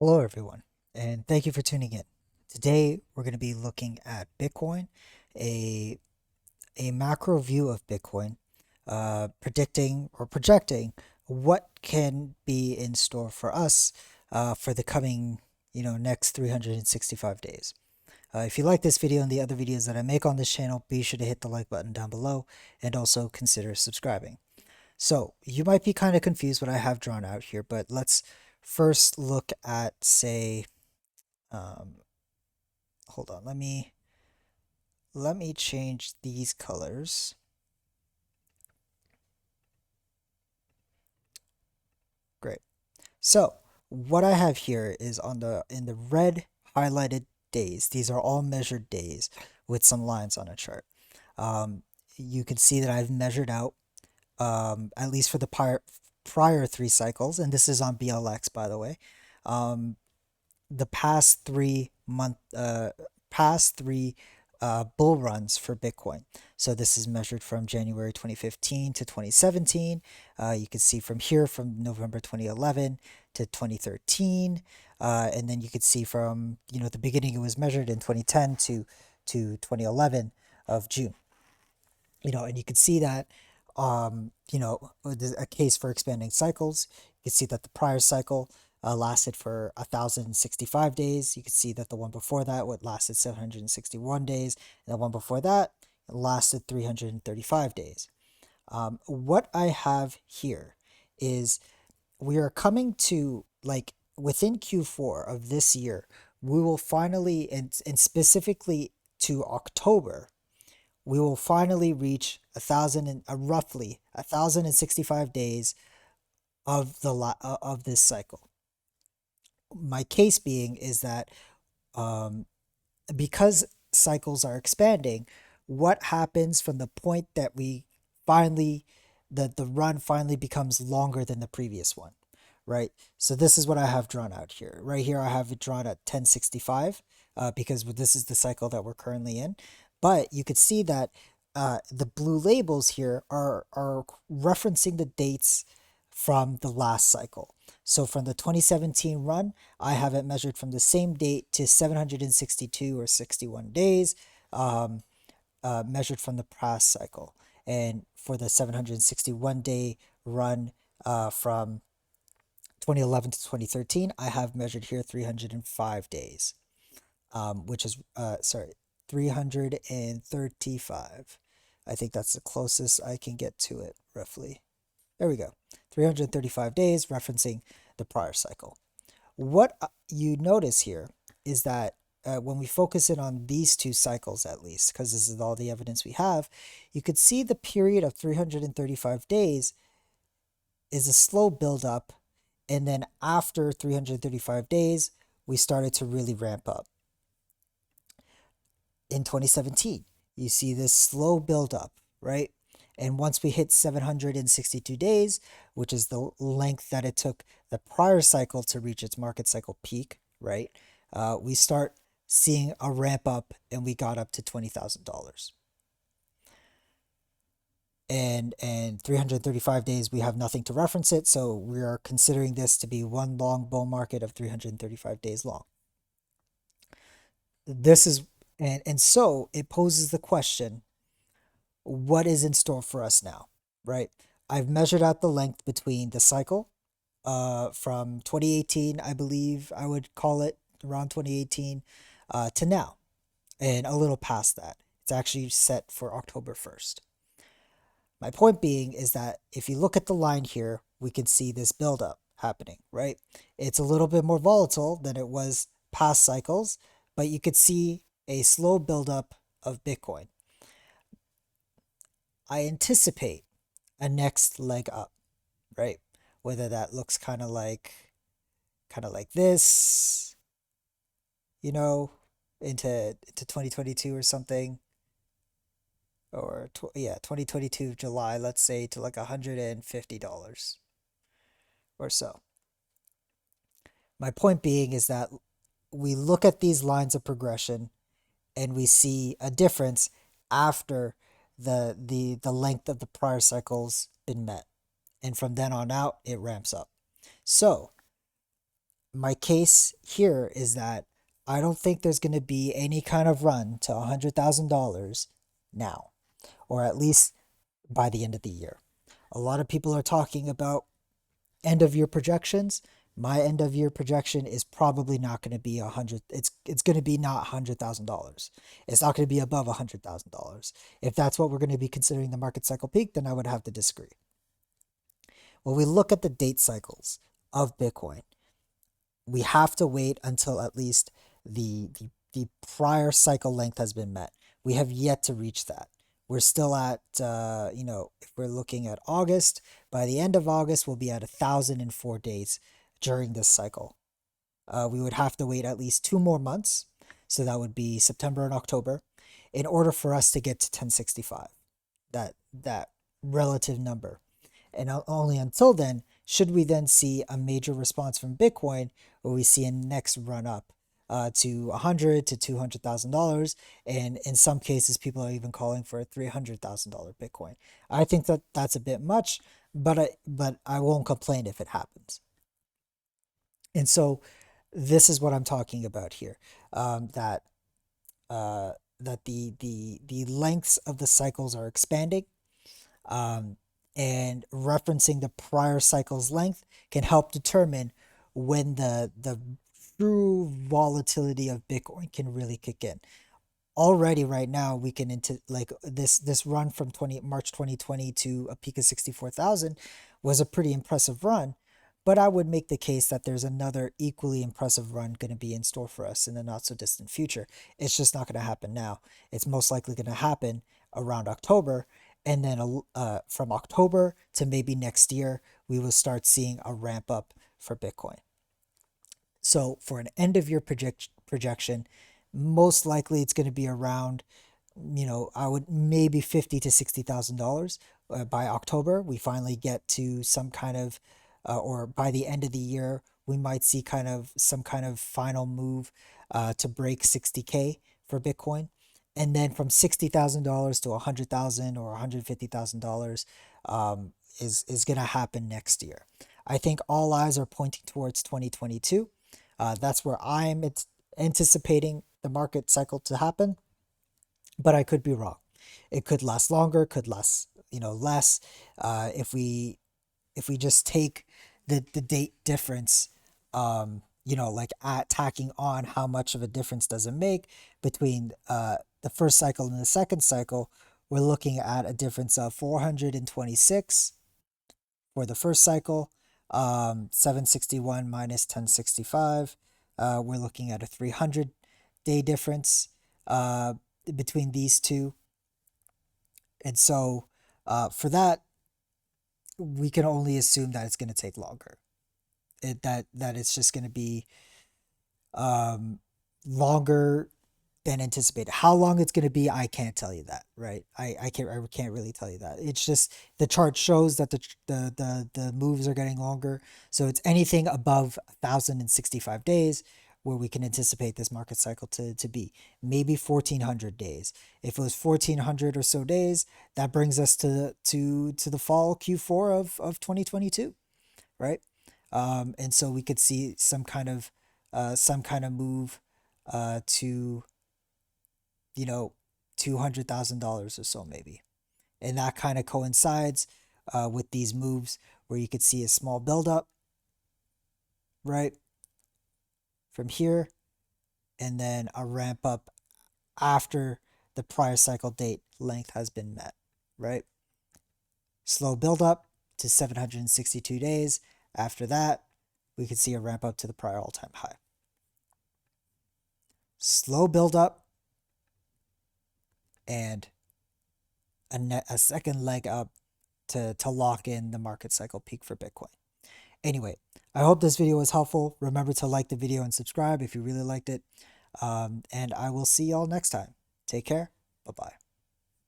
Hello, everyone, and thank you for tuning in. Today, we're going to be looking at Bitcoin, a, a macro view of Bitcoin, predicting or projecting what can be in store for us for the coming, next 365 days. If you like this video and the other videos that I make on this channel, be sure to hit the like button down below and also consider subscribing. So you might be kind of confused what I have drawn out here, but let's first look at, say, um, hold on, let me change these colors. Great. So what I have here is in the red highlighted days. These are all measured days with some lines on a chart. Um, you can see that I've measured out at least for the prior three cycles, and this is on BLX, by the way. Um, the past three bull runs for Bitcoin. So this is measured from January 2015 to 2017. You can see from here from November 2011 to 2013, and then you could see from the beginning it was measured in 2010 to 2011 of June. And you can see that there's a case for expanding cycles. You can see that the prior cycle lasted for 1,065 days. You can see that the one before that would lasted 761 days, and the one before that lasted 335 days. What I have here is we are coming to, like, within Q4 of this year, we will finally, and specifically to October, we will finally reach roughly 1,065 days of this cycle. My case being is that um, because cycles are expanding, what happens from the point that we finally the run finally becomes longer than the previous one, right? So this is what I have drawn out here. Right here, I have it drawn at 1065 because this is the cycle that we're currently in. But you could see that the blue labels here are referencing the dates from the last cycle. So from the 2017 run, I have it measured from the same date to 762 or 61 days, um, measured from the past cycle. And for the 761-day run from 2011 to 2013, I have measured here 305 days, which is, sorry, 335. I think that's the closest I can get to it, roughly. There we go. 335 days, referencing the prior cycle. What you notice here is that when we focus in on these two cycles, at least, because this is all the evidence we have, you could see the period of 335 days is a slow buildup. And then after 335 days, we started to really ramp up. In 2017, you see this slow buildup, right? And once we hit 762 days, which is the length that it took the prior cycle to reach its market cycle peak, right? We start seeing a ramp up and we got up to $20,000. And 335 days, we have nothing to reference it. So we are considering this to be one long bull market of 335 days long. This is, and so it poses the question, what is in store for us now, right? I've measured out the length between the cycle from 2018, I believe I would call it around 2018 to now, and a little past that. It's actually set for October 1st. My point being is that if you look at the line here, we can see this buildup happening, right? It's a little bit more volatile than it was past cycles, but you could see a slow buildup of Bitcoin. I anticipate a next leg up, right? Whether that looks kind of like this, you know, into 2022 or something, or yeah, 2022 July, let's say, to like $150 or so. My point being is that we look at these lines of progression and we see a difference after the length of the prior cycles been met, and from then on out it ramps up. So my case here is that I don't think there's going to be any kind of run to $100,000 now, or at least by the end of the year. A lot of people are talking about end of year projections. My end of year projection is probably not going to be 100. It's going to be not $100,000. It's not going to be above $100,000. If that's what we're going to be considering the market cycle peak, then I would have to disagree. When we look at the date cycles of Bitcoin, we have to wait until at least the prior cycle length has been met. We have yet to reach that. We're still at, if we're looking at August, by the end of August, we'll be at 1,004 days during this cycle. We would have to wait at least 2 more months. So that would be September and October in order for us to get to 1065, that relative number. And only until then should we then see a major response from Bitcoin, where we see a next run up to $100 to $200,000, and in some cases, people are even calling for a $300,000 Bitcoin. I think that that's a bit much, but I won't complain if it happens. And so, this is what I'm talking about here. That that the lengths of the cycles are expanding, um, and referencing the prior cycle's length can help determine when the true volatility of Bitcoin can really kick in. Already right now we can into like this run from 20 March 2020 to a peak of 64,000 was a pretty impressive run, but I would make the case that there's another equally impressive run going to be in store for us in the not so distant future. It's just not going to happen now. It's most likely going to happen around October, and then from October to maybe next year we will start seeing a ramp up for Bitcoin. So for an end of year projection, most likely it's going to be around, I would maybe 50 to $60,000 by October. We finally get to some kind of, or by the end of the year, we might see kind of some kind of final move to break 60K for Bitcoin. And then from $60,000 to 100,000 or $150,000 is going to happen next year. I think all eyes are pointing towards 2022. That's where I'm anticipating the market cycle to happen, but I could be wrong. It could last longer, could last, less. If we just take the date difference, like at tacking on how much of a difference does it make between the first cycle and the second cycle, we're looking at a difference of 426 for the first cycle, 761 minus 1065. We're looking at a 300-day difference between these two. And so for that, we can only assume that it's going to take longer. That it's just going to be longer than anticipated. How long it's going to be, I can't tell you that, right? I can't really tell you that. It's just the chart shows that the moves are getting longer. So it's anything above 1,065 days where we can anticipate this market cycle to be. Maybe 1,400 days. If it was 1,400 or so days, that brings us to the fall Q4 of 2022, right? And so we could see some kind of move to, $200,000 or so maybe. And that kind of coincides with these moves where you could see a small buildup, right, from here, and then a ramp up after the prior cycle date length has been met, right? Slow buildup to 762 days. After that, we could see a ramp up to the prior all-time high. Slow buildup and a second leg up to lock in the market cycle peak for Bitcoin. Anyway, I hope this video was helpful. Remember to like the video and subscribe if you really liked it. And I will see y'all next time. Take care. Bye-bye.